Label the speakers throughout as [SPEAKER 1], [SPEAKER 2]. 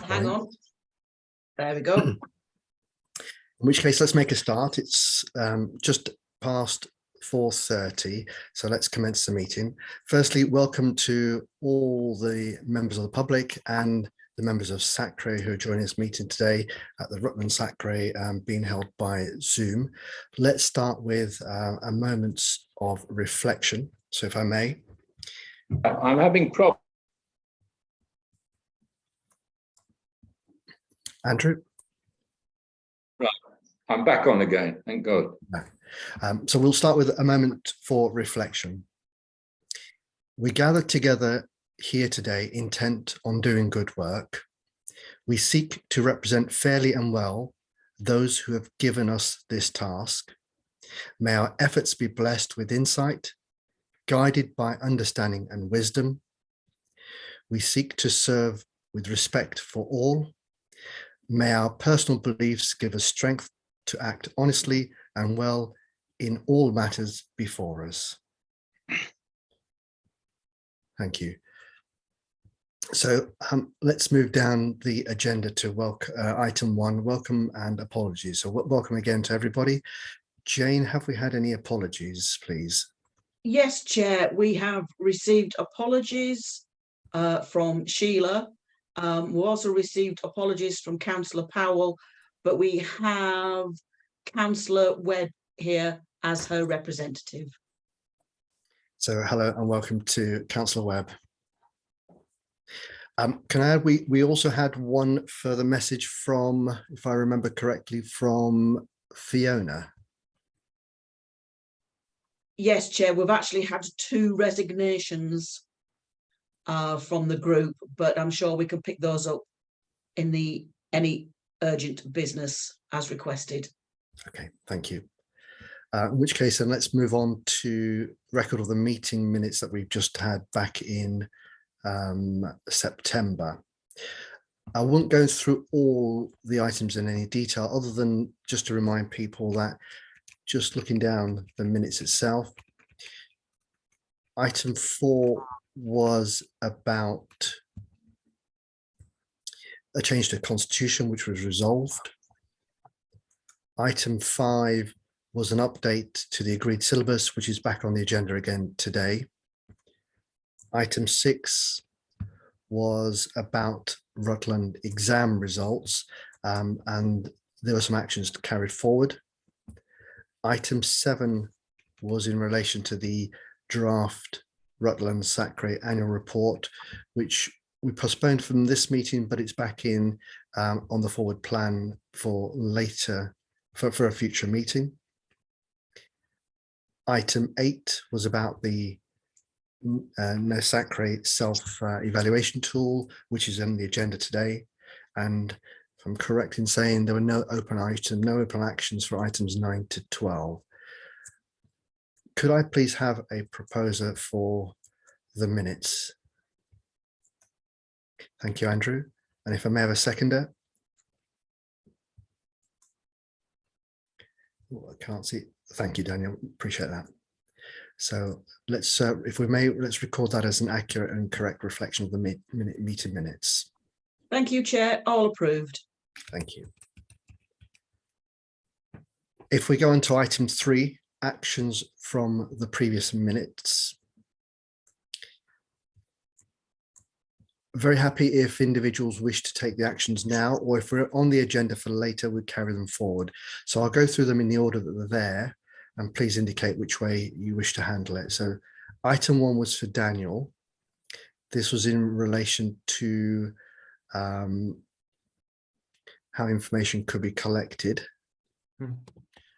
[SPEAKER 1] Hang on. There we go.
[SPEAKER 2] In which case, let's make a start. It's just past 4:30, so let's commence the meeting. Firstly, welcome to all the members of the public and the members of SACRE who are joining this meeting today at the Rutland SACRE being held by Zoom. Let's start with a moment of reflection. So if I may.
[SPEAKER 3] I'm having problems.
[SPEAKER 2] Andrew?
[SPEAKER 3] Right, I'm back on again, thank God.
[SPEAKER 2] So we'll start with a moment for reflection. We gather together here today intent on doing good work. We seek to represent fairly and well those who have given us this task. May our efforts be blessed with insight, guided by understanding and wisdom. We seek to serve with respect for all. May our personal beliefs give us strength to act honestly and well in all matters before us. Thank you. So let's move down the agenda to item 1, welcome and apologies. So welcome again to everybody. Jane, have we had any apologies, please?
[SPEAKER 1] Yes, Chair, we have received apologies from Sheila. We also received apologies from Councillor Powell, but we have Councillor Webb here as her representative.
[SPEAKER 2] So hello and welcome to Councillor Webb. Can I add, we also had one further message from, if I remember correctly, from Fiona.
[SPEAKER 1] Yes, Chair, we've actually had 2 resignations from the group, but I'm sure we can pick those up in any urgent business as requested. Okay,
[SPEAKER 2] thank you. In which case, then let's move on to record of the meeting minutes that we've just had back in September. I won't go through all the items in any detail, other than just to remind people that just looking down the minutes itself, item 4 was about a change to the constitution, which was resolved. Item 5 was an update to the agreed syllabus, which is back on the agenda again today. Item 6 was about Rutland exam results, and there were some actions carried forward. Item 7 was in relation to the draft Rutland SACRE annual report, which we postponed from this meeting, but it's back in on the forward plan for later, for a future meeting. Item 8 was about the SACRE self-evaluation tool, which is on the agenda today. And if I'm correct in saying there were no open actions for items 9 to 12. Could I please have a proposer for the minutes? Thank you, Andrew. And if I may have a seconder. Oh, I can't see. Thank you, Daniel. Appreciate that. So let's, if we may, let's record that as an accurate and correct reflection of the meeting minutes.
[SPEAKER 1] Thank you, Chair. All approved.
[SPEAKER 2] Thank you. If we go on to item 3, actions from the previous minutes. Very happy if individuals wish to take the actions now, or if we're on the agenda for later, we'll carry them forward. So I'll go through them in the order that they're there, and please indicate which way you wish to handle it. So item 1 was for Daniel. This was in relation to how information could be collected.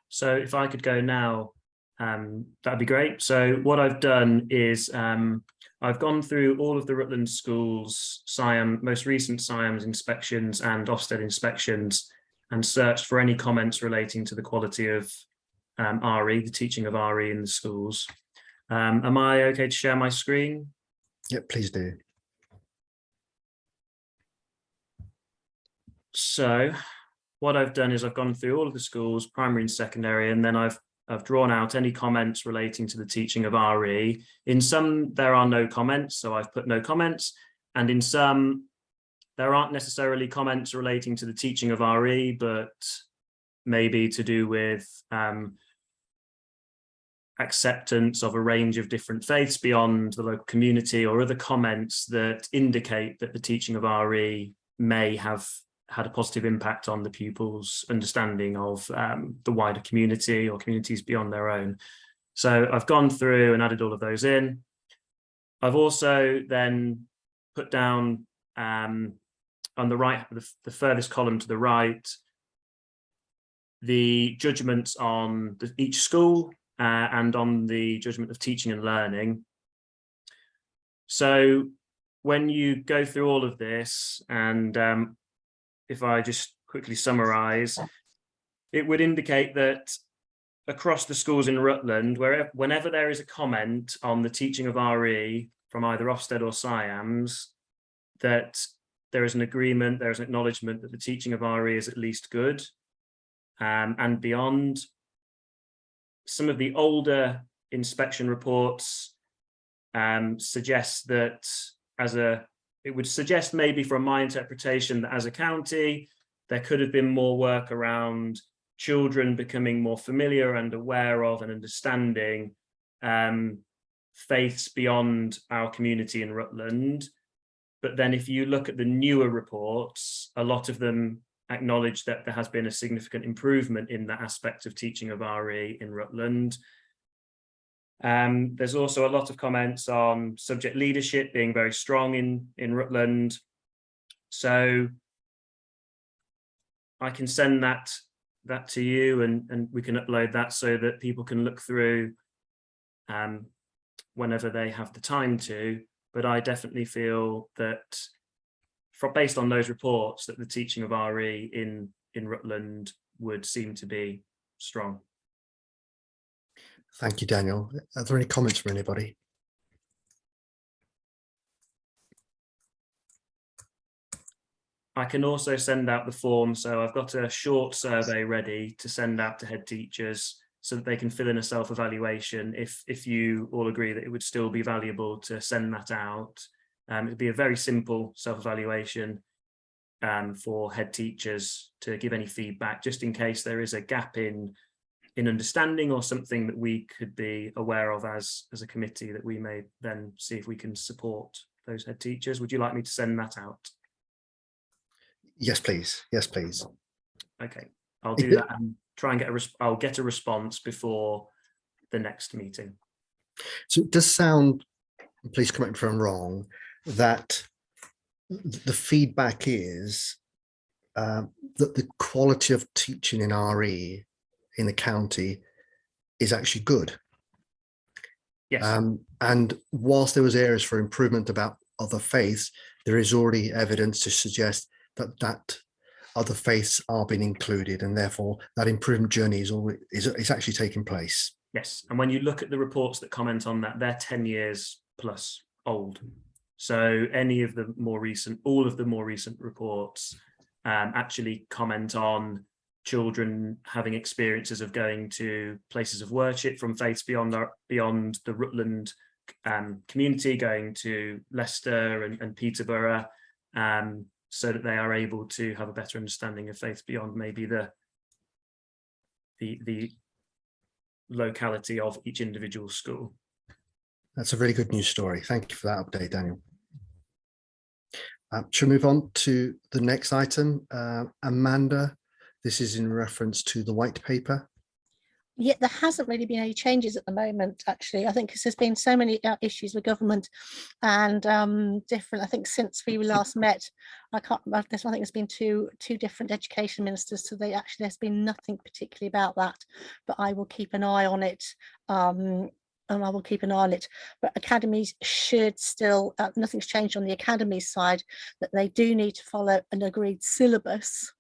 [SPEAKER 4] So if I could go now, that'd be great. So what I've done is I've gone through all of the Rutland schools, most recent SIAMS inspections and Ofsted inspections, and searched for any comments relating to the quality of RE, the teaching of RE in the schools. Am I okay to share my screen?
[SPEAKER 2] Yep, please do.
[SPEAKER 4] So what I've done is I've gone through all of the schools, primary and secondary, and then I've drawn out any comments relating to the teaching of RE. In some, there are no comments, so I've put no comments, and in some, there aren't necessarily comments relating to the teaching of RE, but maybe to do with acceptance of a range of different faiths beyond the local community, or other comments that indicate that the teaching of RE may have had a positive impact on the pupils' understanding of the wider community or communities beyond their own. So I've gone through and added all of those in. I've also then put down on the right, the furthest column to the right, the judgments on each school and on the judgment of teaching and learning. So when you go through all of this, and if I just quickly summarize, it would indicate that across the schools in Rutland, whenever there is a comment on the teaching of RE from either Ofsted or SIAMS, that there is an agreement, there is an acknowledgement that the teaching of RE is at least good and beyond. Some of the older inspection reports suggest that it would suggest, maybe from my interpretation, that as a county, there could have been more work around children becoming more familiar and aware of and understanding faiths beyond our community in Rutland. But then if you look at the newer reports, a lot of them acknowledge that there has been a significant improvement in that aspect of teaching of RE in Rutland. There's also a lot of comments on subject leadership being very strong in Rutland. So I can send that to you, and we can upload that so that people can look through whenever they have the time to. But I definitely feel that, based on those reports, that the teaching of RE in Rutland would seem to be strong.
[SPEAKER 2] Thank you, Daniel. Are there any comments from anybody?
[SPEAKER 4] I can also send out the form. So I've got a short survey ready to send out to head teachers so that they can fill in a self-evaluation if you all agree that it would still be valuable to send that out. It'd be a very simple self-evaluation for head teachers to give any feedback, just in case there is a gap in understanding or something that we could be aware of as a committee, that we may then see if we can support those head teachers. Would you like me to send that out?
[SPEAKER 2] Yes, please. Yes, please.
[SPEAKER 4] Okay, I'll do that and try and I'll get a response before the next meeting.
[SPEAKER 2] So it does sound, please correct me if I'm wrong, that the feedback is that the quality of teaching in RE in the county is actually good.
[SPEAKER 4] Yes.
[SPEAKER 2] And whilst there was areas for improvement about other faiths, there is already evidence to suggest that other faiths are being included, and therefore that improvement journey is actually taking place.
[SPEAKER 4] Yes, and when you look at the reports that comment on that, they're 10 years plus old. So any of the more recent, all of the more recent reports actually comment on children having experiences of going to places of worship from faiths beyond the Rutland community, going to Leicester and Peterborough, so that they are able to have a better understanding of faith beyond maybe the locality of each individual school.
[SPEAKER 2] That's a really good news story. Thank you for that update, Daniel. Shall we move on to the next item? Amanda, this is in reference to the white paper.
[SPEAKER 5] Yeah, there hasn't really been any changes at the moment, actually. I think because there's been so many issues with government and different, I think since we last met, I can't remember this, I think there's been two different education ministers, so there's been nothing particularly about that, but I will keep an eye on it. But academies should still, nothing's changed on the academy side, that they do need to follow an agreed syllabus,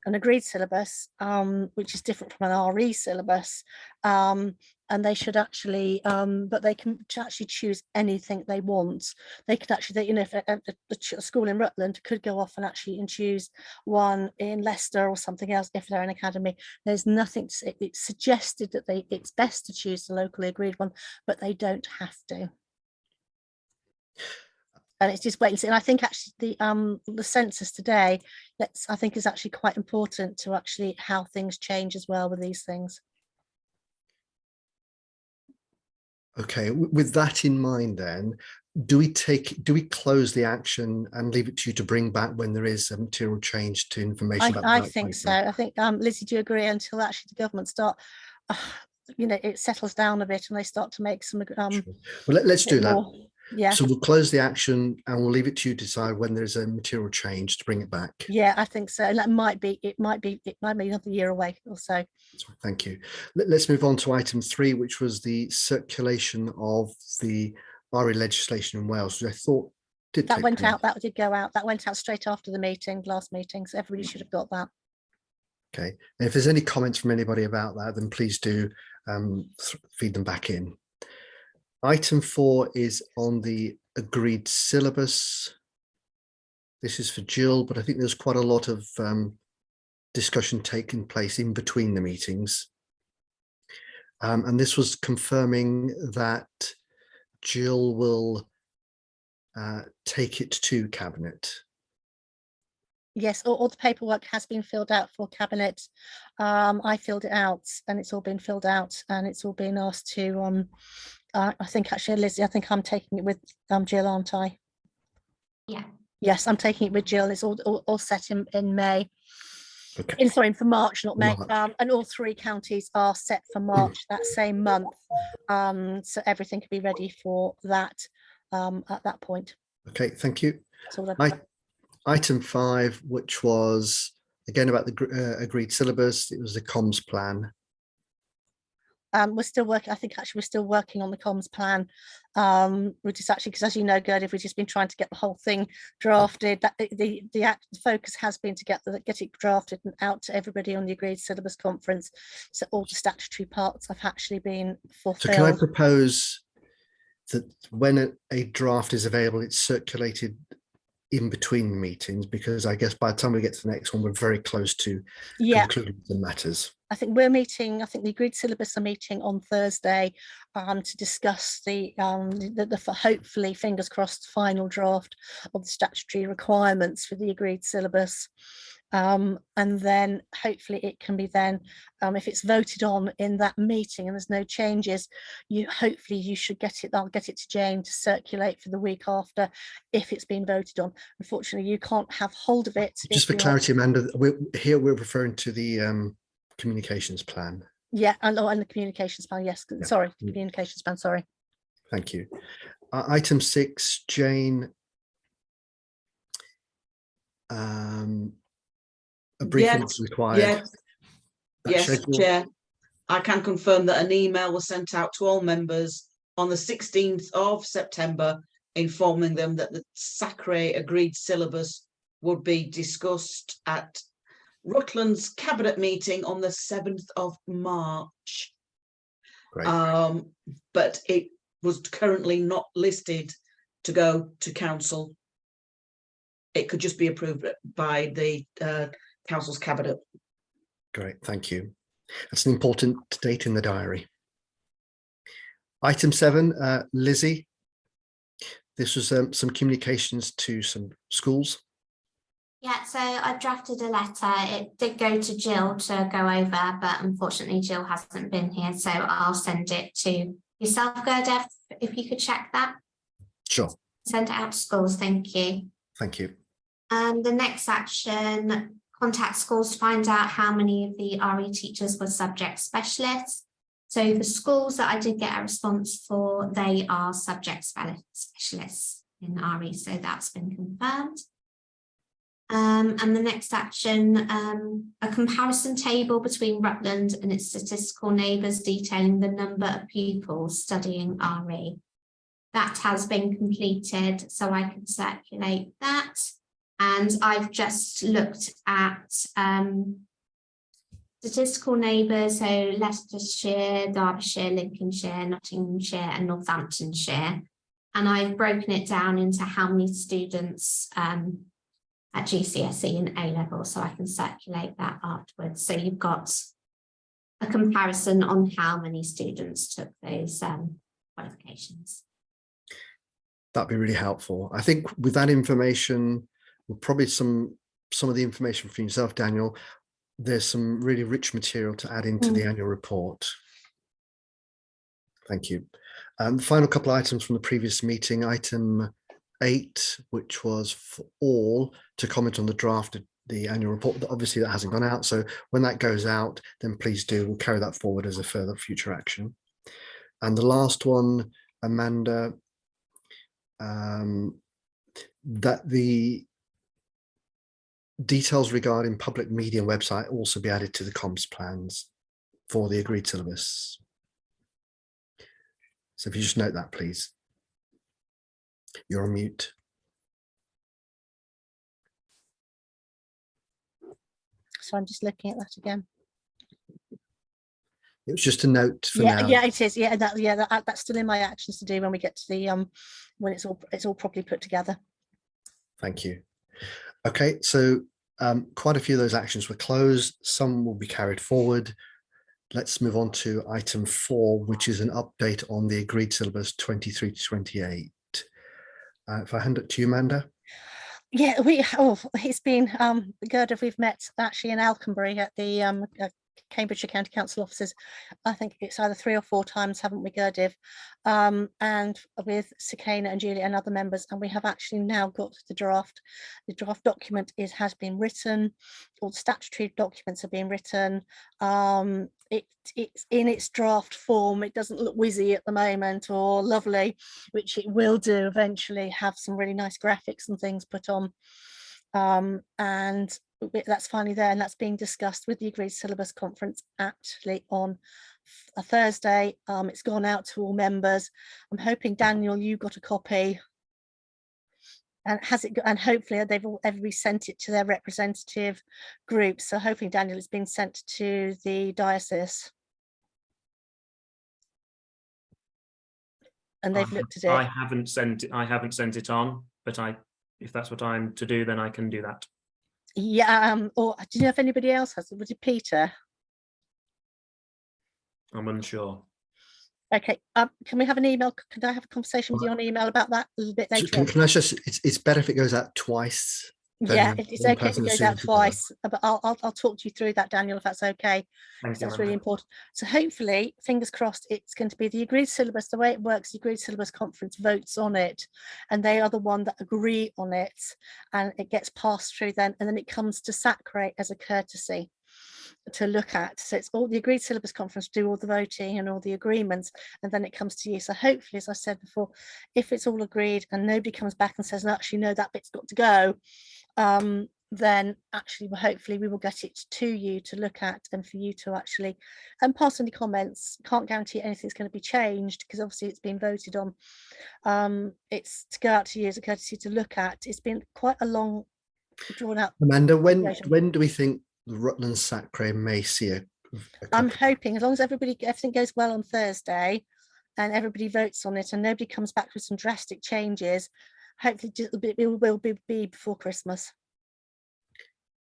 [SPEAKER 5] which is different from an RE syllabus, and they should actually, but they can actually choose anything they want. They could actually, if a school in Rutland could go off and choose one in Leicester or something else if they're an academy. There's nothing, it's suggested that it's best to choose the locally agreed one, but they don't have to. and it's just wait and see. And I think actually the census today, I think is actually quite important to actually how things change as well with these things.
[SPEAKER 2] Okay, with that in mind, then, do we close the action and leave it to you to bring back when there is a material change to information?
[SPEAKER 5] I think so. I think Lizzie, do you agree, until actually the government start, you know, it settles down a bit and they start to make some
[SPEAKER 2] Sure. Well, let's do that.
[SPEAKER 5] more, yeah.
[SPEAKER 2] So we'll close the action and we'll leave it to you to decide when there's a material change to bring it back.
[SPEAKER 5] Yeah, I think so. And that might be another year away or so.
[SPEAKER 2] Thank you. Let's move on to item 3, which was the circulation of the RE legislation in Wales, which I thought did
[SPEAKER 5] That
[SPEAKER 2] take
[SPEAKER 5] went
[SPEAKER 2] place.
[SPEAKER 5] out, that did go out. That went out straight after the meeting, last meeting. So everybody should have got that.
[SPEAKER 2] Okay. And if there's any comments from anybody about that, then please do feed them back in. Item 4 is on the agreed syllabus. This is for Jill, but I think there's quite a lot of discussion taking place in between the meetings. And this was confirming that Jill will take it to Cabinet.
[SPEAKER 5] Yes, all the paperwork has been filled out for Cabinet. I filled it out and it's all been filled out and it's all been asked to, I think actually, Lizzie, I think I'm taking it with Jill, aren't I?
[SPEAKER 6] Yeah.
[SPEAKER 5] Yes, I'm taking it with Jill. It's all set in May.
[SPEAKER 2] Okay.
[SPEAKER 5] Sorry, for March, not May.
[SPEAKER 2] March.
[SPEAKER 5] And all 3 counties are set for March that same month. So everything can be ready for that at that point.
[SPEAKER 2] Okay, thank you.
[SPEAKER 5] That's all I've got.
[SPEAKER 2] Item 5, which was again about the agreed syllabus, it was the comms plan.
[SPEAKER 5] We're still working, I think actually we're still working on the comms plan, which is actually, because as you know, Gerda, we've just been trying to get the whole thing drafted. That the focus has been to get it drafted and out to everybody on the agreed syllabus conference. So all the statutory parts have actually been fulfilled.
[SPEAKER 2] So can I propose that when a draft is available, it's circulated in between the meetings, because I guess by the time we get to the next one, we're very close to concluding the matters.
[SPEAKER 5] I think we're meeting, I think the agreed syllabus are meeting on Thursday to discuss the hopefully, fingers crossed, final draft of the statutory requirements for the agreed syllabus. And then hopefully it can be then, if it's voted on in that meeting and there's no changes, hopefully you should get it, I'll get it to Jane to circulate for the week after if it's been voted on. Unfortunately, you can't have hold of it.
[SPEAKER 2] Just for clarity, Amanda, we're referring to the communications plan.
[SPEAKER 5] Yeah, and the communications plan, yes,
[SPEAKER 2] Yeah.
[SPEAKER 5] Sorry, communications plan, sorry.
[SPEAKER 2] Thank you. Item 6, Jane. A briefing is required.
[SPEAKER 1] Yes, Chair. I can confirm that an email was sent out to all members on the 16th of September, informing them that the SACRE agreed syllabus would be discussed at Rutland's Cabinet meeting on the 7th of March.
[SPEAKER 2] Great.
[SPEAKER 1] But it was currently not listed to go to council. It could just be approved by the council's cabinet.
[SPEAKER 2] Great, thank you. That's an important date in the diary. Item 7, Lizzie. This was some communications to some schools.
[SPEAKER 6] Yeah, so I drafted a letter. It did go to Jill to go over, but unfortunately Jill hasn't been here, so I'll send it to yourself, Gerda, if you could check that.
[SPEAKER 2] Sure.
[SPEAKER 6] Send it out to schools, thank you.
[SPEAKER 2] Thank you.
[SPEAKER 6] The next action, contact schools to find out how many of the RE teachers were subject specialists. So the schools that I did get a response for, they are subject specialists in RE, so that's been confirmed. And the next action, a comparison table between Rutland and its statistical neighbours detailing the number of pupils studying RE. That has been completed, so I can circulate that. And I've just looked at statistical neighbours, so Leicestershire, Derbyshire, Lincolnshire, Nottinghamshire and Northamptonshire. And I've broken it down into how many students at GCSE and A-level, so I can circulate that afterwards. So you've got a comparison on how many students took those qualifications.
[SPEAKER 2] That'd be really helpful. I think with that information, well, probably some of the information from yourself, Daniel, there's some really rich material to add into the annual report. Thank you. The final couple of items from the previous meeting, item 8, which was for all to comment on the draft of the annual report, but obviously that hasn't gone out. So when that goes out, then please do, we'll carry that forward as a further future action. And the last one, Amanda, that the details regarding public media website also be added to the comms plans for the agreed syllabus. So if you just note that, please. You're on mute.
[SPEAKER 5] So I'm just looking at that again.
[SPEAKER 2] It was just a note for
[SPEAKER 5] Yeah,
[SPEAKER 2] now.
[SPEAKER 5] yeah, it is. Yeah, that's still in my actions to do when we get to the when it's all properly put together.
[SPEAKER 2] Thank you. Okay, so quite a few of those actions were closed. Some will be carried forward. Let's move on to item 4, which is an update on the agreed syllabus 23 to 28. If I hand it to you, Amanda.
[SPEAKER 5] Yeah, it's been good if we've met actually in Alconbury at the Cambridgeshire County Council offices. I think it's either 3 or 4 times, haven't we, Gurdiv? And with Sakina and Julia and other members, and we have actually now got the draft. The draft document has been written. All the statutory documents are being written. It's in its draft form. It doesn't look whizzy at the moment or lovely, which it will do eventually, have some really nice graphics and things put on. And that's finally there, and that's being discussed with the agreed syllabus conference actually on a Thursday. It's gone out to all members. I'm hoping, Daniel, you got a copy. And has it? And hopefully everybody sent it to their representative groups. So hopefully, Daniel, it's been sent to the diocese, and they've looked at it.
[SPEAKER 4] I haven't sent it on, but if that's what I'm to do, then I can do that.
[SPEAKER 5] Yeah. Or do you know if anybody else has it? Was it Peter?
[SPEAKER 4] I'm unsure.
[SPEAKER 5] Okay. Can we have an email? Can I have a conversation with you on email about that a little bit later?
[SPEAKER 2] Can I just? It's better if it goes out twice.
[SPEAKER 5] Yeah, it's okay if it goes out twice, but I'll talk to you through that, Daniel, if that's okay. That's really important. So hopefully, fingers crossed, it's going to be the agreed syllabus. The way it works, the agreed syllabus conference votes on it, and they are the one that agree on it, and it gets passed through then, and then it comes to SACRE as a courtesy to look at. So it's all the agreed syllabus conference do all the voting and all the agreements, and then it comes to you. So hopefully, as I said before, if it's all agreed and nobody comes back and says, no, actually, no, that bit's got to go, then actually hopefully we will get it to you to look at and for you to actually pass any comments. Can't guarantee anything's going to be changed because obviously it's been voted on. It's to go out to you as a courtesy to look at. It's been quite a long drawn out.
[SPEAKER 2] Amanda, when do we think the Rutland SACRE may see a
[SPEAKER 5] I'm hoping as long as everything goes well on Thursday and everybody votes on it and nobody comes back with some drastic changes, hopefully it will be before Christmas.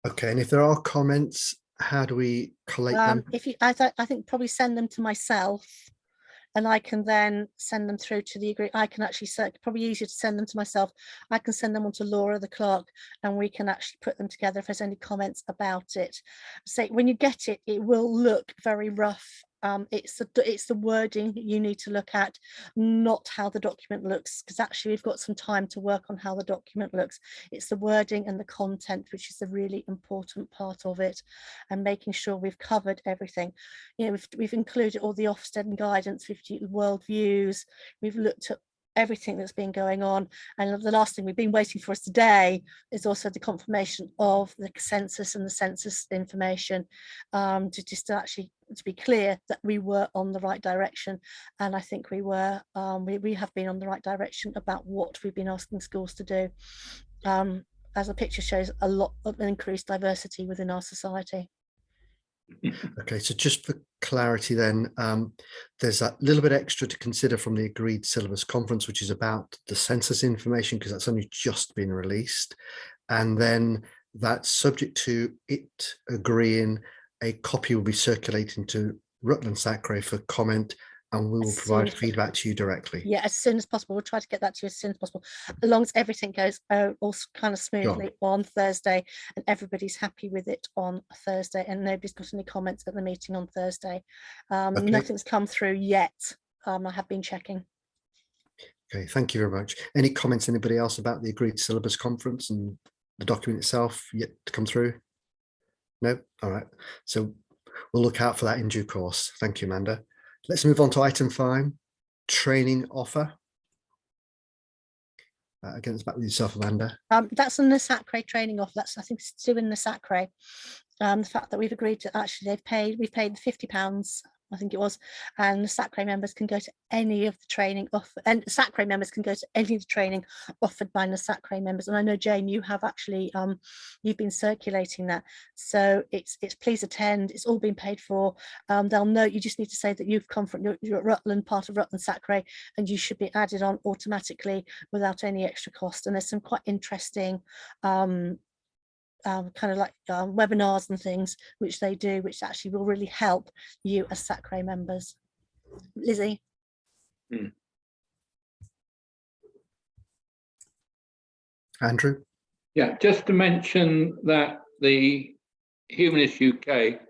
[SPEAKER 2] Okay, and if there are comments, how do we collate them?
[SPEAKER 5] I think probably send them to myself, and I can then send them through to the agree. I can actually probably easier to send them to myself. I can send them on to Laura, the clerk, and we can actually put them together if there's any comments about it. So when you get it, it will look very rough. It's the wording you need to look at, not how the document looks, because actually we've got some time to work on how the document looks. It's the wording and the content which is the really important part of it, and making sure we've covered everything. You know, we've included all the Ofsted and guidance, world views, we've looked at everything that's been going on, and the last thing we've been waiting for today is also the confirmation of the census and the census information, to be clear that we were on the right direction, and I think we were. We have been on the right direction about what we've been asking schools to do. As the picture shows, a lot of increased diversity within our society.
[SPEAKER 2] Okay, so just for clarity then, there's that little bit extra to consider from the agreed syllabus conference, which is about the census information, because that's only just been released. And then that's subject to it agreeing, a copy will be circulating to Rutland SACRE for comment and we will
[SPEAKER 5] As soon
[SPEAKER 2] provide
[SPEAKER 5] as-
[SPEAKER 2] feedback to you directly.
[SPEAKER 5] Yeah, as soon as possible. We'll try to get that to you as soon as possible, as long as everything goes all kind of smoothly on Thursday and everybody's happy with it on Thursday and nobody's got any comments at the meeting on Thursday.
[SPEAKER 2] Okay.
[SPEAKER 5] Nothing's come through yet. I have been checking.
[SPEAKER 2] Okay, thank you very much. Any comments, anybody else, about the agreed syllabus conference and the document itself yet to come through? No? All right. So we'll look out for that in due course. Thank you, Amanda. Let's move on to item 5, training offer. Again, it's back with yourself, Amanda.
[SPEAKER 5] That's on the SACRE training offer. That's, I think, it's still in the SACRE. The fact that we've agreed to actually we've paid £50, I think it was, and the SACRE members can go to any of the training offer, and SACRE members can go to any of the training offered by the SACRE members. And I know, Jane, you have actually you've been circulating that, so it's please attend. It's all been paid for. They'll know. You just need to say that you've come from you're at Rutland, part of Rutland SACRE, and you should be added on automatically without any extra cost. And there's some quite interesting kind of like webinars and things which they do, which actually will really help you as SACRE members. Lizzie.
[SPEAKER 2] Andrew?
[SPEAKER 3] Yeah, just to mention that the Humanist UK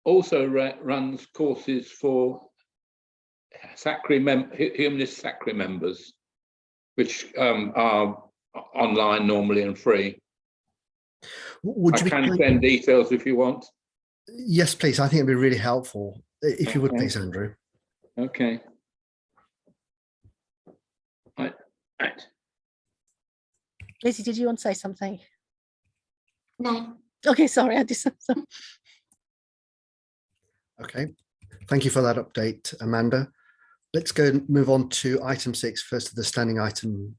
[SPEAKER 3] also runs courses for Humanist SACRE members, which are online normally and free.
[SPEAKER 2] Would
[SPEAKER 3] I
[SPEAKER 2] you
[SPEAKER 3] can send details if you want.
[SPEAKER 2] Yes, please. I think it'd be really helpful if you would,
[SPEAKER 3] Okay.
[SPEAKER 2] please, Andrew.
[SPEAKER 3] Okay. Right.
[SPEAKER 5] Lizzie, did you want to say something?
[SPEAKER 6] No.
[SPEAKER 5] Okay, sorry, I just.
[SPEAKER 2] Okay. Thank you for that update, Amanda. Let's go and move on to item 6, first of the standing item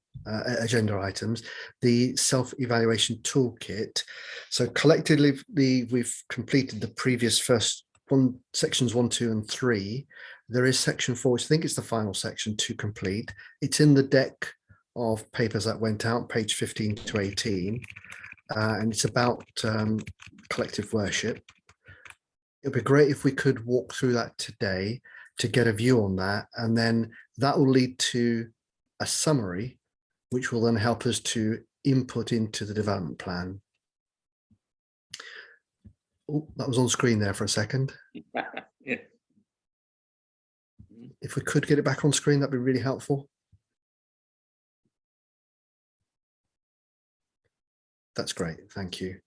[SPEAKER 2] agenda items, the self-evaluation toolkit. So collectively, we've completed the previous sections 1, 2, and 3. There is section 4, which I think is the final section to complete. It's in the deck of papers that went out, page 15 to 18, and it's about collective worship. It'd be great if we could walk through that today to get a view on that, and then that will lead to a summary, which will then help us to input into the development plan. Oh, that was on screen there for a second.
[SPEAKER 3] Yeah.
[SPEAKER 2] If we could get it back on screen, that'd be really helpful. That's great, thank you.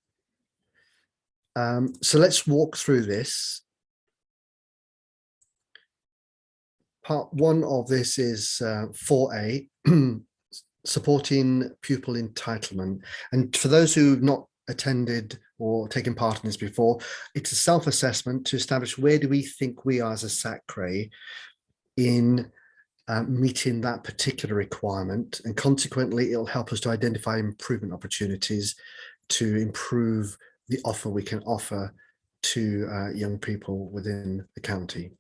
[SPEAKER 2] So let's walk through this. Part 1 of this is 4A, supporting pupil entitlement. And for those who've not attended or taken part in this before, it's a self-assessment to establish where do we think we are as a SACRE in meeting that particular requirement, and consequently it'll help us to identify improvement opportunities to improve the offer we can offer to young people within the county.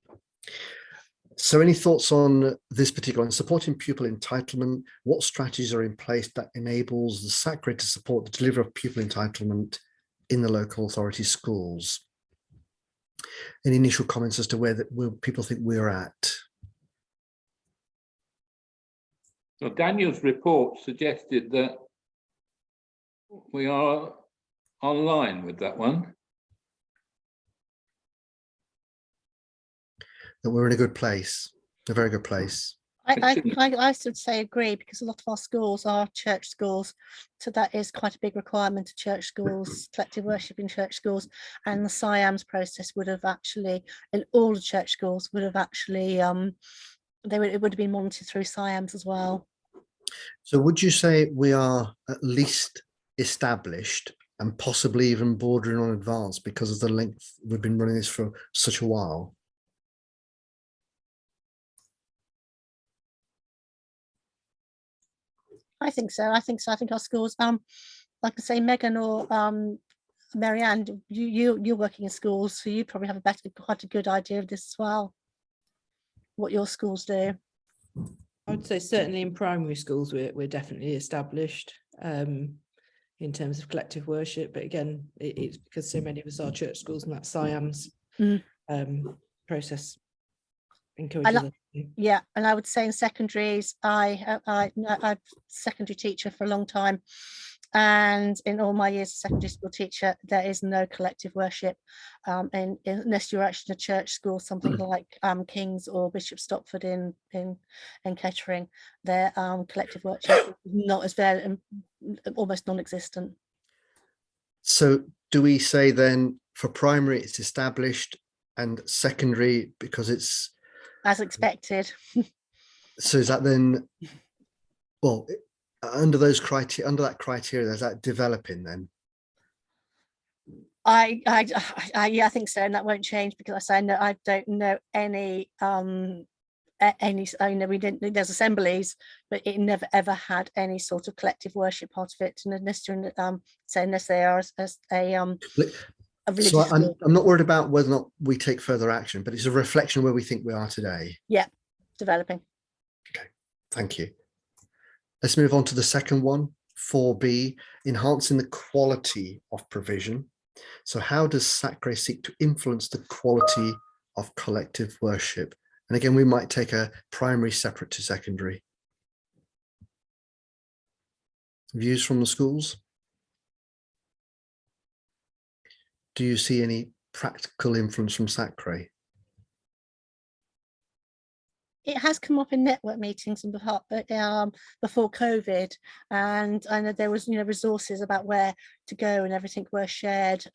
[SPEAKER 2] So any thoughts on this particular one, supporting pupil entitlement? What strategies are in place that enables the SACRE to support the delivery of pupil entitlement in the local authority schools? Any initial comments as to where people think we're at?
[SPEAKER 3] Well, Daniel's report suggested that we are online with that one.
[SPEAKER 2] That we're in a good place, a very good place.
[SPEAKER 5] I should say agree, because a lot of our schools are church schools, so that is quite a big requirement of church schools, collective worship in church schools, and the SIAMS process would have actually, in all the church schools, would have actually it would have been monitored through SIAMS as well.
[SPEAKER 2] So would you say we are at least established and possibly even bordering on advanced because of the length we've been running this for such a while?
[SPEAKER 5] I think so. I think our schools, like I say, Megan or Marianne, you're working in schools, so you probably have quite a good idea of this as well, what your schools do.
[SPEAKER 7] I would say certainly in primary schools we're definitely established in terms of collective worship, but again it's because so many of us are church schools and that SIAMS process encourage
[SPEAKER 5] I lo-
[SPEAKER 7] others to.
[SPEAKER 5] Yeah, and I would say in secondaries, I'm secondary teacher for a long time, and in all my years as secondary school teacher, there is no collective worship, unless you're actually in a church school, something like King's or Bishop Stopford in Kettering. Their collective worship is not as very almost non-existent.
[SPEAKER 2] So do we say then for primary it's established and secondary because it's,
[SPEAKER 5] As expected.
[SPEAKER 2] so is that then, well, under those criteria, under that criteria, is that developing then?
[SPEAKER 5] Yeah, I think so, and that won't change because I say no, I don't know any I know we didn't, there's assemblies, but it never ever had any sort of collective worship part of it, and unless they are a religious
[SPEAKER 2] So
[SPEAKER 5] school.
[SPEAKER 2] I'm not worried about whether or not we take further action, but it's a reflection of where we think we are today.
[SPEAKER 5] Yeah, developing.
[SPEAKER 2] Okay, thank you. Let's move on to the second one, 4B, enhancing the quality of provision. So how does SACRE seek to influence the quality of collective worship? And again, we might take a primary separate to secondary. Views from the schools? Do you see any practical influence from SACRE?
[SPEAKER 5] It has come up in network meetings and before COVID, and I know there was resources about where to go and everything were shared,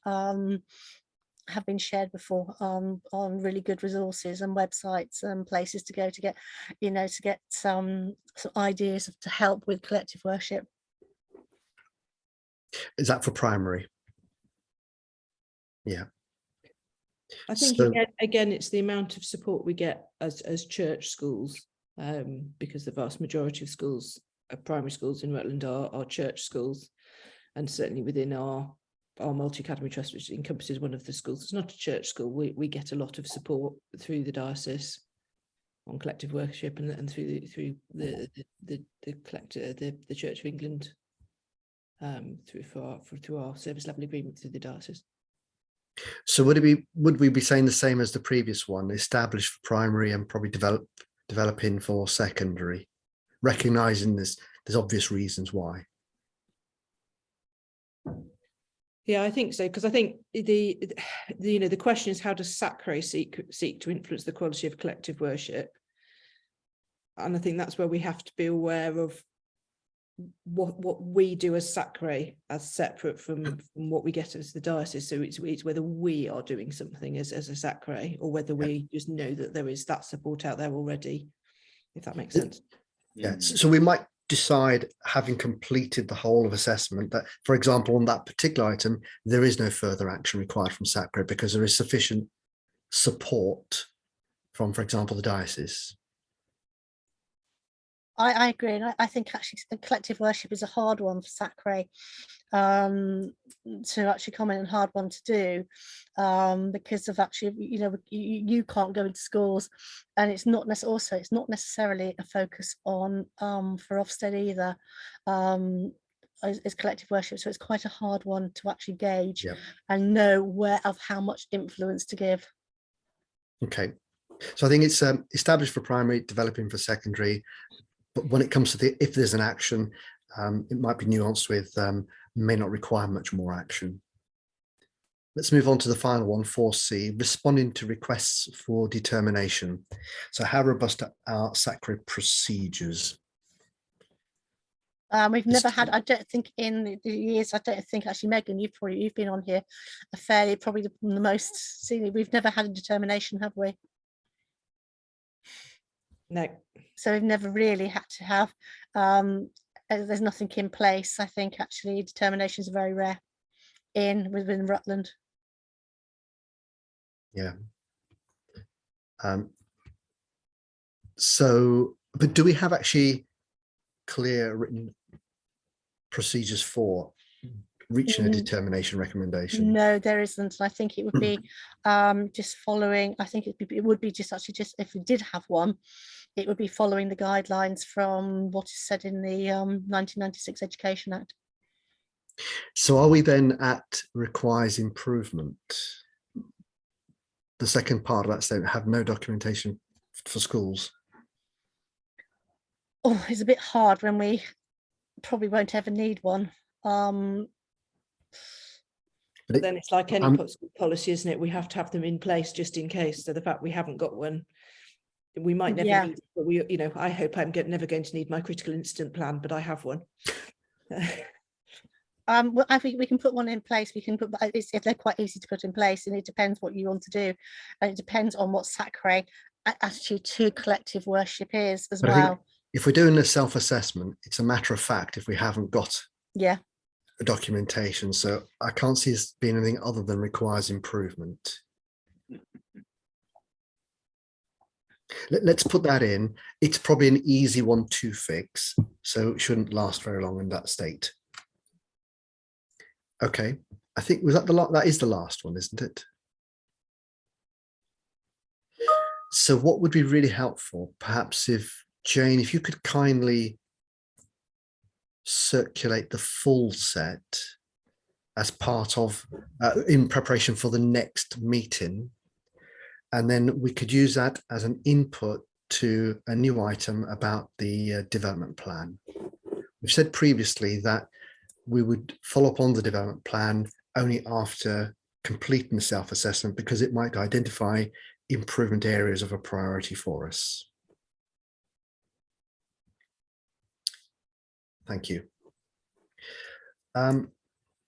[SPEAKER 5] have been shared before on really good resources and websites and places to go to get some ideas to help with collective worship.
[SPEAKER 2] Is that for primary? Yeah.
[SPEAKER 7] I think
[SPEAKER 2] So,
[SPEAKER 7] again, it's the amount of support we get as church schools, because the vast majority of schools, primary schools in Rutland are church schools, and certainly within our multi-academy trust, which encompasses one of the schools, it's not a church school. We get a lot of support through the diocese on collective worship and through the Church of England, through our service level agreement through the diocese.
[SPEAKER 2] so would we be saying the same as the previous one, established for primary and probably developing for secondary, recognizing there's obvious reasons why?
[SPEAKER 7] Yeah, I think so, because I think the question is, how does SACRE seek to influence the quality of collective worship? And I think that's where we have to be aware of what we do as SACRE as separate from what we get as the diocese. So it's whether we are doing something as a SACRE, or whether we just know that there is that support out there already, if that makes sense.
[SPEAKER 2] Yeah, so we might decide, having completed the whole of assessment, that, for example, on that particular item, there is no further action required from SACRE because there is sufficient support from, for example, the diocese.
[SPEAKER 5] I agree, and I think actually collective worship is a hard one for SACRE to actually comment, and hard one to do, because of actually you can't go into schools, and it's not necessarily a focus on for Ofsted either, is collective worship, so it's quite a hard one to actually gauge.
[SPEAKER 2] Yeah.
[SPEAKER 5] And know where of how much influence to give. Okay,
[SPEAKER 2] so I think it's established for primary, developing for secondary. But when it comes to if there's an action, it might be nuanced with may not require much more action. Let's move on to the final one, 4C, responding to requests for determination. So how robust are SACRE procedures?
[SPEAKER 5] We've never had, I don't think in the years, I don't think actually, Megan, you've been on here probably the most senior. We've never had a determination, have we?
[SPEAKER 7] No.
[SPEAKER 5] So we've never really had to have, there's nothing in place. I think actually determinations are very rare within Rutland.
[SPEAKER 2] Yeah. So, but do we have actually clear written procedures for reaching a determination recommendation?
[SPEAKER 5] No, there isn't. I think it would be just following, I think it would be just if we did have one, it would be following the guidelines from what is said in the 1996 Education Act.
[SPEAKER 2] So are we then at requires improvement? The second part of that statement, have no documentation for schools?
[SPEAKER 5] Oh, it's a bit hard when we probably won't ever need one.
[SPEAKER 2] But
[SPEAKER 7] But then it's like any
[SPEAKER 2] I'm-
[SPEAKER 7] policy, isn't it? We have to have them in place just in case. So the fact we haven't got one, we might never
[SPEAKER 5] Yeah.
[SPEAKER 7] need it, but we, you know, I hope I'm never going to need my critical incident plan, but I have one.
[SPEAKER 5] Well, I think we can put one in place. We can put, but if they're quite easy to put in place, and it depends what you want to do, and it depends on what SACRE attitude to collective worship is as
[SPEAKER 2] But I think
[SPEAKER 5] well.
[SPEAKER 2] if we're doing a self-assessment, it's a matter of fact if we haven't got
[SPEAKER 5] Yeah.
[SPEAKER 2] a documentation. So I can't see this being anything other than requires improvement. Let's put that in. It's probably an easy one to fix, so it shouldn't last very long in that state. Okay, I think was that that is the last one, isn't it? So what would be really helpful, perhaps if Jane, if you could kindly circulate the full set as part of in preparation for the next meeting, and then we could use that as an input to a new item about the development plan. We've said previously that we would follow up on the development plan only after completing the self-assessment, because it might identify improvement areas of a priority for us. Thank you.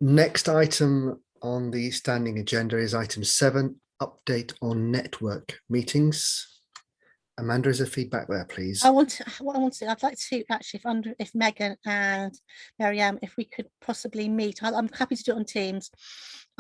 [SPEAKER 2] Next item on the standing agenda is item 7, update on network meetings. Amanda, is there feedback there, please?
[SPEAKER 5] I'd like to actually, if Megan and Marianne, if we could possibly meet, I'm happy to do it on Teams.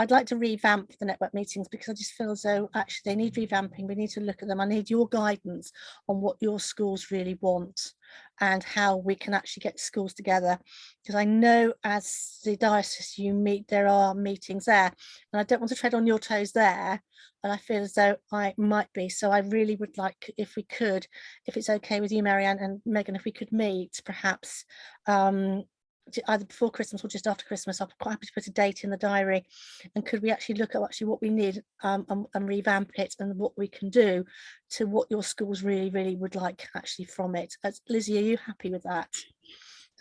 [SPEAKER 5] I'd like to revamp the network meetings because I just feel as though actually they need revamping. We need to look at them. I need your guidance on what your schools really want and how we can actually get schools together. Because I know as the diocese you meet, there are meetings there, and I don't want to tread on your toes there. And I feel as though I might be. So I really would like, if we could, if it's okay with you, Marianne and Megan, if we could meet perhaps either before Christmas or just after Christmas. I'm quite happy to put a date in the diary. And could we actually look at actually what we need and revamp it and what we can do to what your schools really, really would like actually from it. Lizzie, are you happy with that?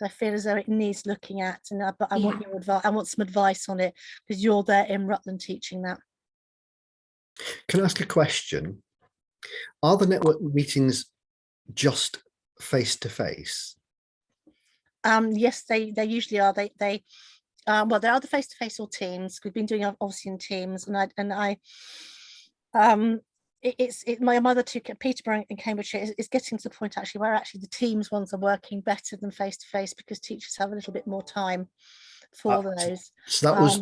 [SPEAKER 5] I feel as though it needs looking at, and but I want your advice. I want some advice on it because you're there in Rutland teaching that.
[SPEAKER 2] Can I ask a question? Are the network meetings just face to face?
[SPEAKER 5] Yes, they usually are. Well, they are the face to face or Teams. We've been doing obviously in Teams, my mother took at Peterborough in Cambridgeshire is getting to the point actually where actually the Teams ones are working better than face to face because teachers have a little bit more time for those.
[SPEAKER 2] So that was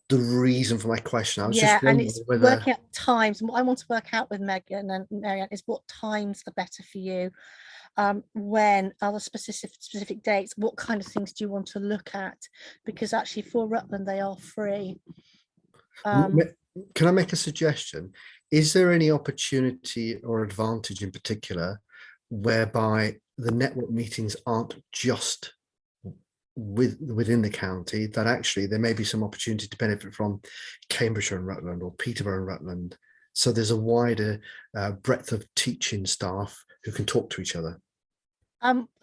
[SPEAKER 2] the reason for my question. I was just
[SPEAKER 5] and
[SPEAKER 2] wondering
[SPEAKER 5] it's
[SPEAKER 2] whether
[SPEAKER 5] working out times. And what I want to work out with Megan and Marianne is what times are better for you. When are the specific dates? What kind of things do you want to look at? Because actually for Rutland they are free.
[SPEAKER 2] Can I make a suggestion? Is there any opportunity or advantage in particular whereby the network meetings aren't just within the county, that actually there may be some opportunity to benefit from Cambridgeshire and Rutland or Peterborough and Rutland, so there's a wider breadth of teaching staff who can talk to each other?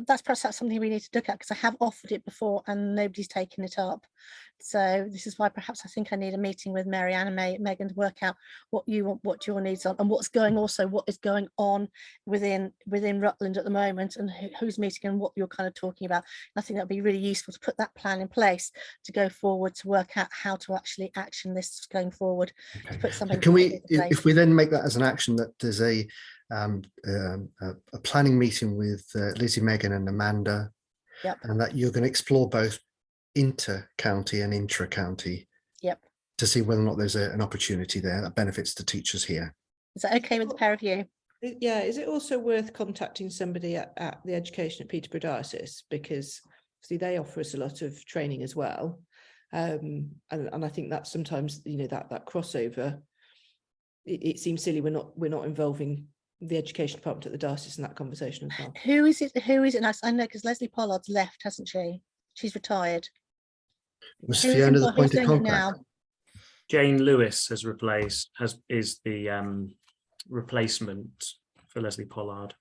[SPEAKER 5] That's something we need to look at because I have offered it before and nobody's taken it up. So this is why perhaps I think I need a meeting with Marianne and Megan to work out what you want, what your needs are, and what is going on within Rutland at the moment, and who's meeting and what you're kind of talking about. And I think that'd be really useful to put that plan in place to go forward to work out how to actually action this going forward.
[SPEAKER 2] Okay.
[SPEAKER 5] To put something.
[SPEAKER 2] Can we, if we then make that as an action, that there's a planning meeting with Lizzie, Megan and Amanda, and that you're going to explore both inter-county and intra-county to see whether or not there's an opportunity there that benefits the teachers here.
[SPEAKER 5] Is that okay with the pair of you?
[SPEAKER 7] Yeah, is it also worth contacting somebody at the education at Peterborough Diocese, because see they offer us a lot of training as well, and I think that sometimes that crossover, it seems silly we're not involving the education department at the diocese in that conversation as well. Who is it?
[SPEAKER 5] I know because Leslie Pollard's left, hasn't she? She's retired.
[SPEAKER 2] Was Fiona the point of contact?
[SPEAKER 4] Jane Lewis is the replacement for Leslie Pollard.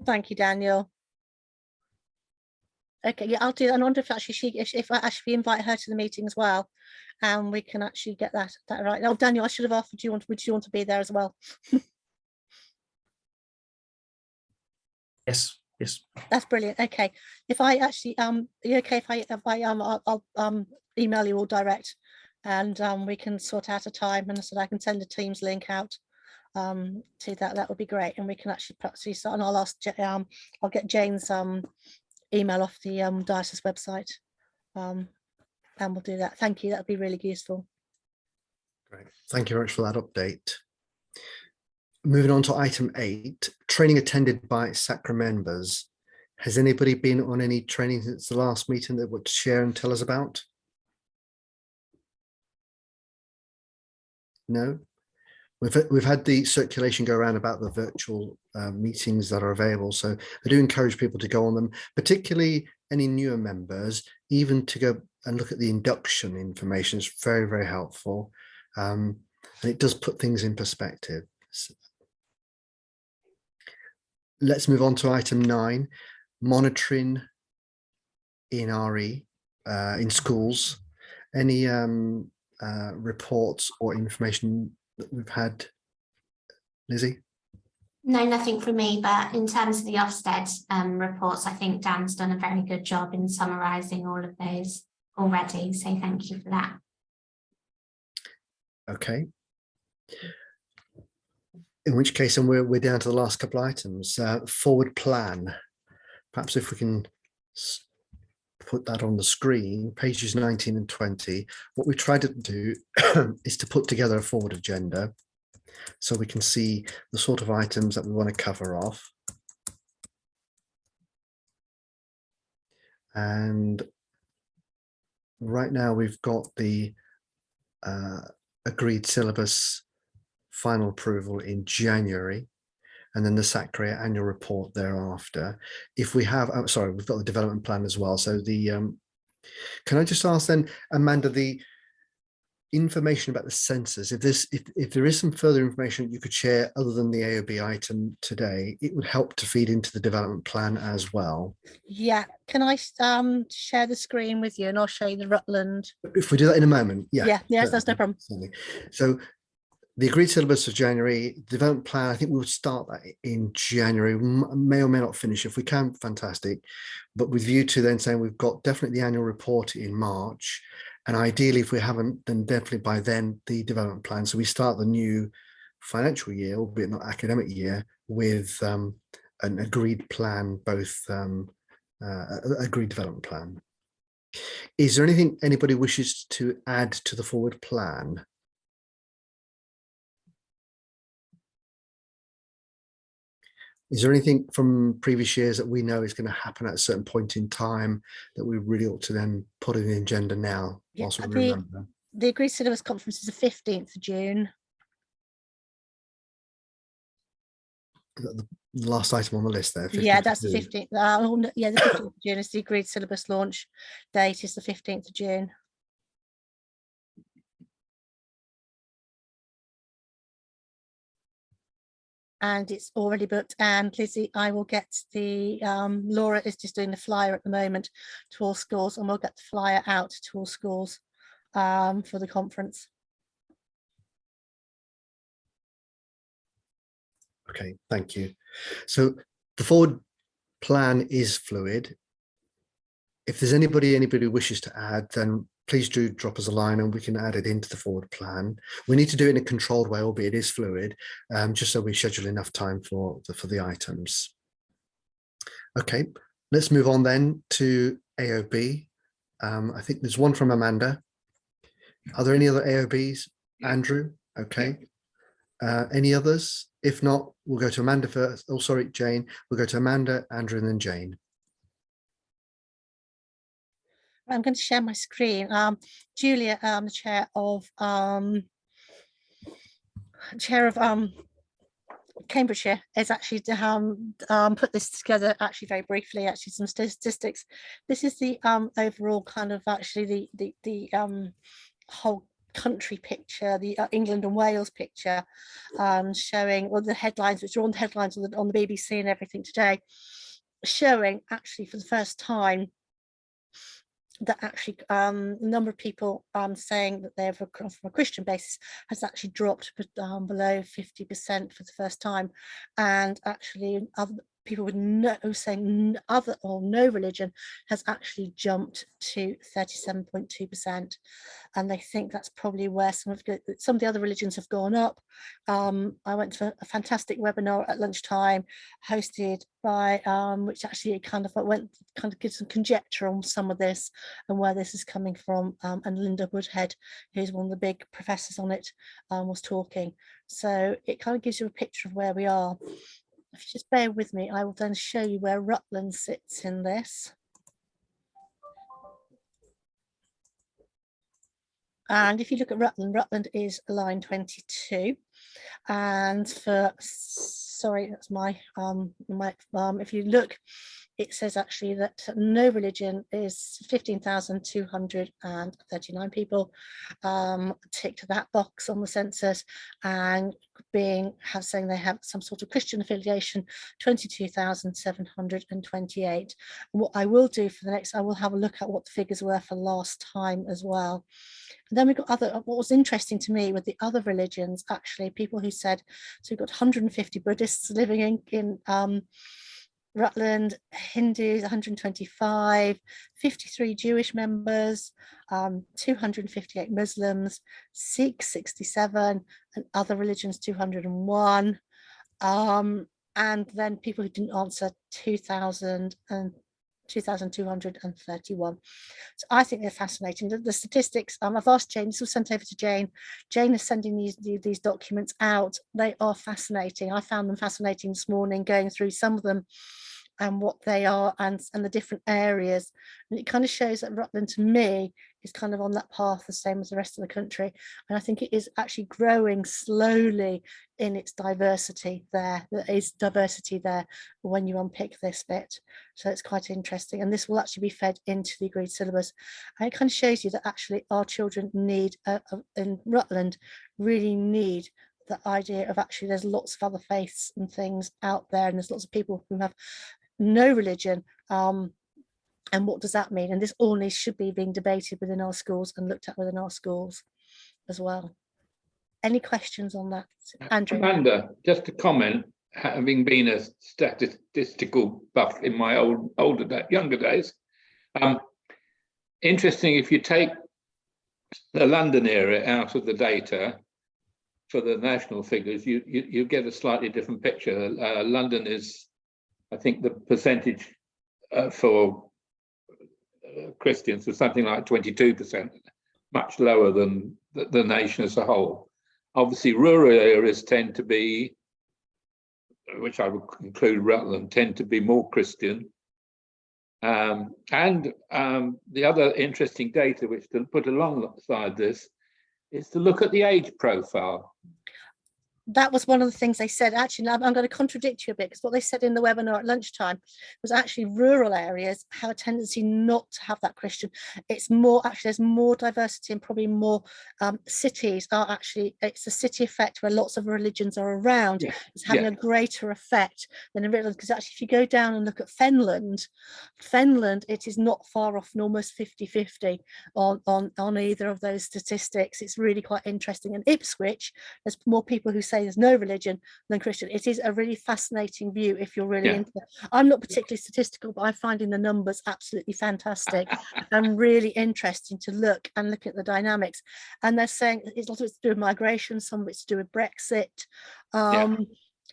[SPEAKER 5] Thank you, Daniel. Okay, yeah, I'll do that. And I wonder if actually if I actually invite her to the meeting as well, and we can actually get that right. Oh, Daniel, I should have asked. Would you want to be there as well?
[SPEAKER 4] Yes, yes.
[SPEAKER 5] That's brilliant. Okay, if I actually are you okay if I I'll email you all direct, and we can sort out a time, and so that I can send a Teams link out to that would be great, and we can actually perhaps start. And I'll ask I'll get Jane's email off the diocese website, and we'll do that. Thank you. That'd be really useful.
[SPEAKER 2] Great. Thank you very much for that update. Moving on to item 8, training attended by SACRE members. Has anybody been on any training since the last meeting that would share and tell us about? No? We've had the circulation go around about the virtual meetings that are available, so I do encourage people to go on them, particularly any newer members, even to go and look at the induction information. It's very, very helpful, and it does put things in perspective. So let's move on to item 9, monitoring in RE in schools. Any reports or information that we've had, Lizzie?
[SPEAKER 6] No, nothing from me, but in terms of the Ofsted reports, I think Dan's done a very good job in summarising all of those already, so thank you for that.
[SPEAKER 2] Okay. In which case, and we're down to the last couple of items. Forward plan. Perhaps if we can put that on the screen, pages 19 and 20. What we tried to do is to put together a forward agenda so we can see the sort of items that we want to cover off. And right now we've got the agreed syllabus final approval in January, and then the SACRE annual report thereafter. If we have, oh, sorry, we've got the development plan as well. So the, can I just ask then, Amanda, the information about the census, if there is some further information you could share other than the AOB item today, it would help to feed into the development plan as well.
[SPEAKER 5] Yeah, can I share the screen with you, and I'll show you the Rutland.
[SPEAKER 2] If we do that in a moment, yeah.
[SPEAKER 5] Yes, that's no problem.
[SPEAKER 2] Certainly. So the agreed syllabus of January, development plan, I think we'll start that in January, may or may not finish. If we can, fantastic. But with view to then saying we've got definitely the annual report in March. And ideally, if we haven't, then definitely by then the development plan. So we start the new financial year, albeit not academic year, with an agreed plan, both agreed development plan. Is there anything anybody wishes to add to the forward plan? Is there anything from previous years that we know is going to happen at a certain point in time that we really ought to then put in the agenda now?
[SPEAKER 5] Yeah,
[SPEAKER 2] whilst we remember?
[SPEAKER 5] The agreed syllabus conference is the 15th of June.
[SPEAKER 2] The last item on the list there.
[SPEAKER 5] Yeah, that's the
[SPEAKER 2] 52.
[SPEAKER 5] 15th. Yeah, the 15th of June is the agreed syllabus launch date is the 15th of June. And it's already booked. And Lizzie, I will get the Laura is just doing the flyer at the moment to all schools, and we'll get the flyer out to all schools for the conference.
[SPEAKER 2] Okay, thank you. So the forward plan is fluid. If there's anybody wishes to add, then please do drop us a line and we can add it into the forward plan. We need to do it in a controlled way, albeit it is fluid, just so we schedule enough time for the items. Okay, let's move on then to AOB. I think there's one from Amanda. Are there any other AOBs? Andrew? Okay. Any others? If not, we'll go to Amanda first. Oh, sorry, Jane. We'll go to Amanda, Andrew, and then Jane.
[SPEAKER 5] I'm going to share my screen. Julia, the chair of Cambridgeshire, is actually put this together actually very briefly. Actually, some statistics. This is the overall kind of actually the whole country picture, the England and Wales picture, showing the headlines, which are on the headlines on the BBC and everything today, showing actually for the first time that actually the number of people saying that they're from a Christian basis has actually dropped below 50% for the first time, and actually other people with other or no religion has actually jumped to 37.2%, and they think that's probably where some of the other religions have gone up. I went to a fantastic webinar at lunchtime hosted by which actually kind of gives some conjecture on some of this and where this is coming from, and Linda Woodhead, who's one of the big professors on it, was talking. So it kind of gives you a picture of where we are. If you just bear with me, I will then show you where Rutland sits in this. And if you look at Rutland, Rutland is line 22. And sorry, that's my, if you look, it says actually that no religion is 15,239 people ticked that box on the census, and saying they have some sort of Christian affiliation, 22,728. And what I will do for the next, I will have a look at what the figures were for last time as well. And then we've got what was interesting to me with the other religions, actually, people who said, so we've got 150 Buddhists living in Rutland, Hindus 125, 53 Jewish members, 258 Muslims, Sikhs 67, and other religions 201. And then people who didn't answer 2,231. So I think they're fascinating. The statistics, I've asked Jane, this was sent over to Jane. Jane is sending these documents out. They are fascinating. I found them fascinating this morning, going through some of them and what they are and the different areas. And it kind of shows that Rutland, to me, is kind of on that path, the same as the rest of the country. And I think it is actually growing slowly in its diversity there. There is diversity there when you unpick this bit. So it's quite interesting. And this will actually be fed into the agreed syllabus. And it kind of shows you that actually our children need, in Rutland, really need the idea of actually there's lots of other faiths and things out there, and there's lots of people who have no religion, and what does that mean? And this all should be being debated within our schools and looked at within our schools as well. Any questions on that, Andrew?
[SPEAKER 3] Amanda, just a comment, having been a statistical buff in my younger days, interesting, if you take the London area out of the data for the national figures, you get a slightly different picture. London is, I think, the percentage for Christians was something like 22%, much lower than the nation as a whole. Obviously, rural areas tend to be, which I would include Rutland, tend to be more Christian. And the other interesting data which to put alongside this is to look at the age profile.
[SPEAKER 5] That was one of the things they said. Actually, I'm going to contradict you a bit, because what they said in the webinar at lunchtime was actually rural areas have a tendency not to have that Christian. It's more, actually, there's more diversity, and probably more cities are actually, it's a city effect where lots of religions are around. Yeah. It's having a greater effect than in Rutland, because actually if you go down and look at Fenland, it is not far off, and almost 50-50 on either of those statistics. It's really quite interesting. And Ipswich, there's more people who say there's no religion than Christian. It is a really fascinating view if you're really into it. I'm not particularly statistical, but I'm finding the numbers absolutely fantastic and really interesting to look at the dynamics. And they're saying it's a lot of it's to do with migration, some of it's to do with Brexit,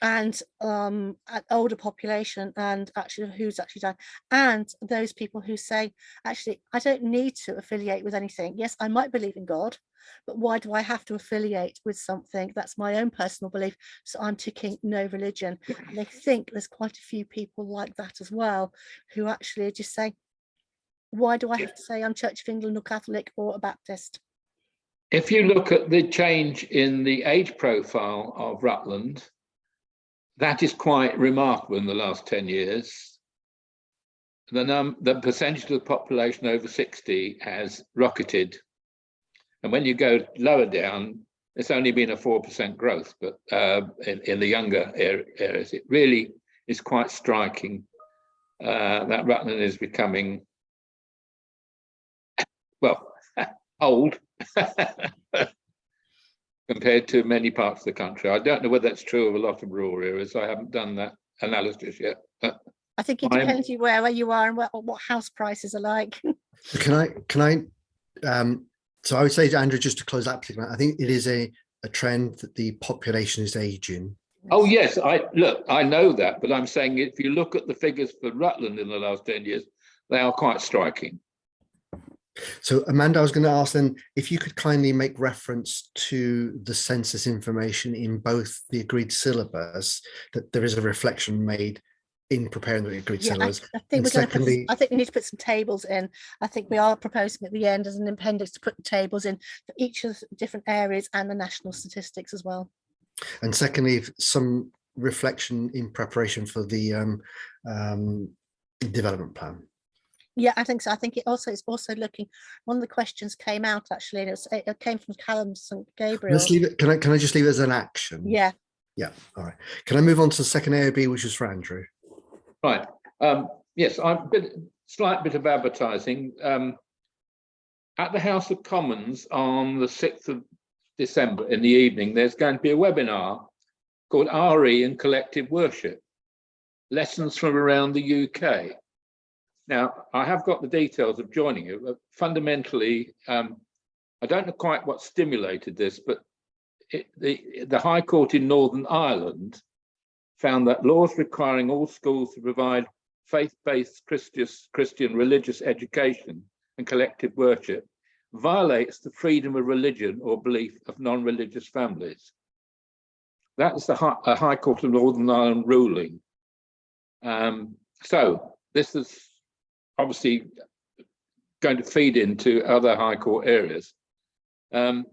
[SPEAKER 5] and an older population, and actually who's actually done, and those people who say, actually, I don't need to affiliate with anything. Yes, I might believe in God, but why do I have to affiliate with something? That's my own personal belief. So I'm ticking no religion. And they think there's quite a few people like that as well, who actually just say, why do I have to say I'm Church of England or Catholic or a Baptist?
[SPEAKER 3] If you look at the change in the age profile of Rutland, that is quite remarkable in the last 10 years. The percentage of the population over 60 has rocketed. And when you go lower down, it's only been a 4% growth, but in the younger areas, it really is quite striking that Rutland is becoming, well, old compared to many parts of the country. I don't know whether that's true of a lot of rural areas. I haven't done that analysis yet. But
[SPEAKER 5] I think it depends where you are and what house prices are like.
[SPEAKER 2] So I would say to Andrew, just to close that particular, I think it is a trend that the population is aging.
[SPEAKER 3] oh yes, I know that, but I'm saying if you look at the figures for Rutland in the last 10 years, they are quite striking.
[SPEAKER 2] So Amanda, I was going to ask then if you could kindly make reference to the census information in both the agreed syllabus, that there is a reflection made in preparing the agreed syllabus.
[SPEAKER 5] I think
[SPEAKER 2] we're going to
[SPEAKER 5] I think we need to put some tables in. I think we are proposing at the end as an appendix to put the tables in for each of the different areas and the national statistics as well.
[SPEAKER 2] And secondly, some reflection in preparation for the development plan.
[SPEAKER 5] Yeah, I think so. I think it's also looking. One of the questions came out actually, and it came from Callum St. Gabriel.
[SPEAKER 2] Let's leave it. Can I just leave it as an action?
[SPEAKER 5] Yeah.
[SPEAKER 2] Yeah. All right. Can I move on to the second AOB, which is for Andrew?
[SPEAKER 3] Right. Yes, I've been slight bit of advertising. At the House of Commons on the 6th of December in the evening, there's going to be a webinar called RE and Collective Worship, Lessons from Around the UK. Now, I have got the details of joining it, but fundamentally, I don't know quite what stimulated this, but the High Court in Northern Ireland found that laws requiring all schools to provide faith-based Christian religious education and collective worship violates the freedom of religion or belief of non-religious families. That's the High Court of Northern Ireland ruling. So this is obviously going to feed into other High Court areas. They've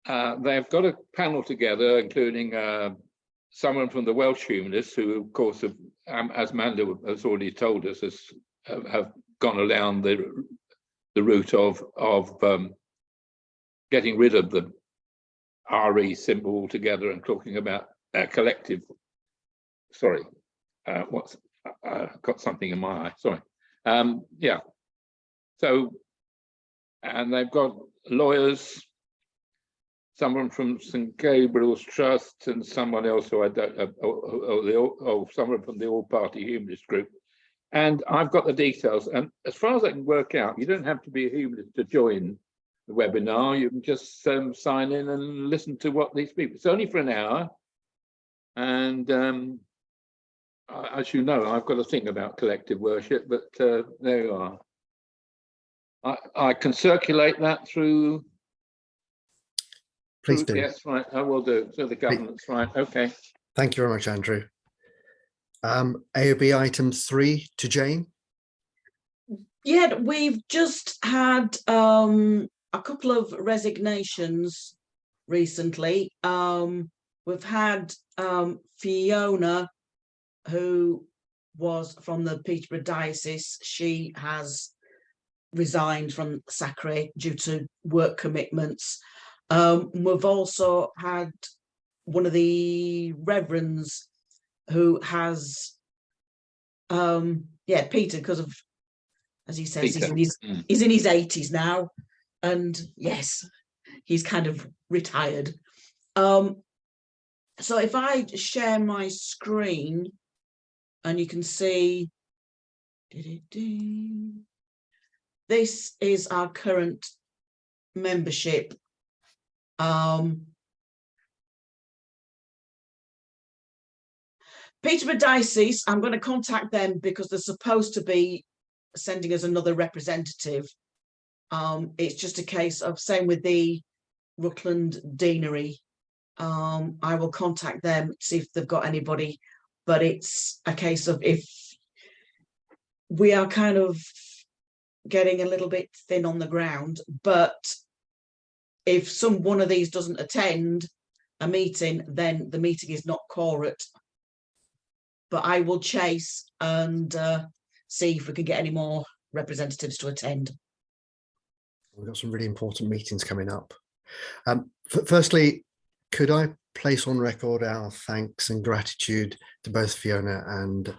[SPEAKER 3] got a panel together, including someone from the Welsh humanists, who, of course, have, as Amanda has already told us, have gone down the route of getting rid of the RE symbol altogether and talking about collective. Sorry, got something in my eye. Sorry. Yeah. So, and they've got lawyers, someone from St. Gabriel's Trust and someone else who I don't know, someone from the All-Party Humanist Group. And I've got the details. And as far as I can work out, you don't have to be a humanist to join the webinar. You can just sign in and listen to what these people. It's only for an hour. And as you know, I've got a thing about collective worship, but there you are. I can circulate that through.
[SPEAKER 2] Please do.
[SPEAKER 3] Yes, right. I will do. So the government's right. Okay.
[SPEAKER 2] Thank you very much, Andrew. AOB item 3 to Jane.
[SPEAKER 1] Yeah, we've just had a couple of resignations recently. We've had Fiona, who was from the Peterborough Diocese. She has resigned from SACRE due to work commitments. We've also had one of the reverends who has, Peter, because of, as he says, he's in his 80s now, and yes, he's kind of retired. So if I share my screen, and you can see, this is our current membership. Peterborough Diocese, I'm going to contact them because they're supposed to be sending us another representative. It's just a case of, same with the Rutland Deanery. I will contact them, see if they've got anybody, but it's a case of, if we are kind of getting a little bit thin on the ground, but if one of these doesn't attend a meeting, then the meeting is not quorate. But I will chase and see if we can get any more representatives to attend.
[SPEAKER 2] We've got some really important meetings coming up. Firstly, could I place on record our thanks and gratitude to both Fiona and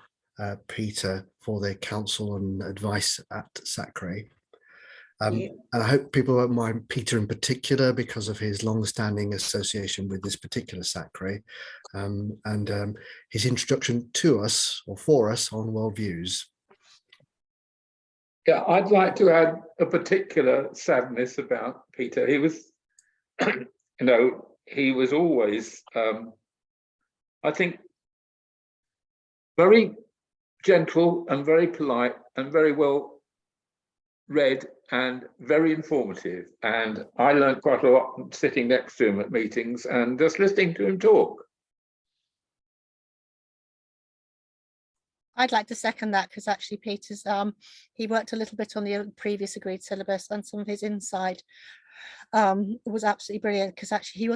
[SPEAKER 2] Peter for their counsel and advice at SACRE.
[SPEAKER 1] Yeah.
[SPEAKER 2] And I hope people won't mind Peter in particular because of his long-standing association with this particular SACRE and his introduction to us or for us on worldviews.
[SPEAKER 3] Yeah, I'd like to add a particular sadness about Peter. He was, he was always, I think, very gentle and very polite and very well read and very informative. And I learned quite a lot sitting next to him at meetings and just listening to him talk.
[SPEAKER 5] I'd like to second that because actually Peter's he worked a little bit on the previous agreed syllabus, and some of his insight was absolutely brilliant, because actually he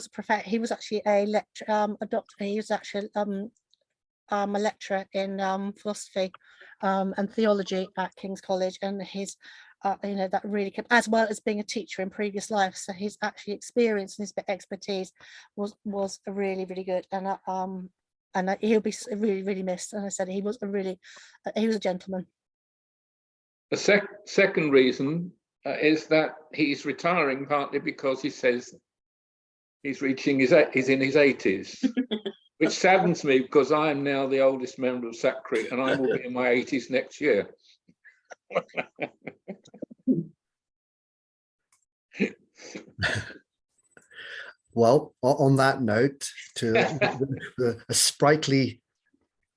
[SPEAKER 5] was actually a lecturer, a doctor. He was actually a lecturer in philosophy and theology at King's College, and his that really came, as well as being a teacher in previous life. So his actually experience and his expertise was really, really good, and he'll be really, really missed. And I said he was a gentleman.
[SPEAKER 3] The second reason is that he's retiring partly because he says he's in his 80s, which saddens me because I am now the oldest member of SACRE and I will be in my 80s next year.
[SPEAKER 2] Well, on that note, to a sprightly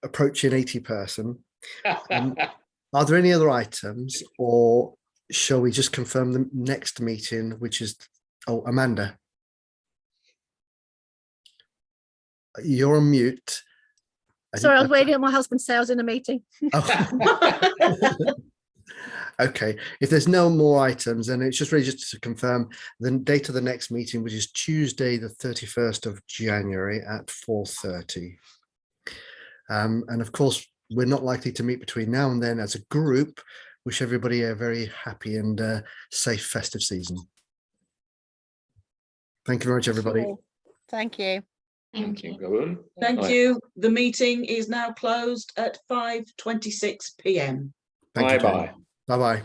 [SPEAKER 2] approaching 80 person, are there any other items, or shall we just confirm the next meeting, which is, oh, Amanda, you're on mute.
[SPEAKER 5] Sorry, I was waiting on my husband to say I was in a meeting.
[SPEAKER 2] Oh. Okay, if there's no more items, then it's just really just to confirm the date of the next meeting, which is Tuesday, the 31st of January at 4:30. And of course, we're not likely to meet between now and then as a group. Wish everybody a very happy and safe festive season. Thank you very much, everybody.
[SPEAKER 5] Thank you.
[SPEAKER 6] Thank you.
[SPEAKER 3] Gavin.
[SPEAKER 1] Thank you. The meeting is now closed at 5:26 p.m.
[SPEAKER 2] Thank you.
[SPEAKER 3] Bye-bye.
[SPEAKER 2] Bye-bye.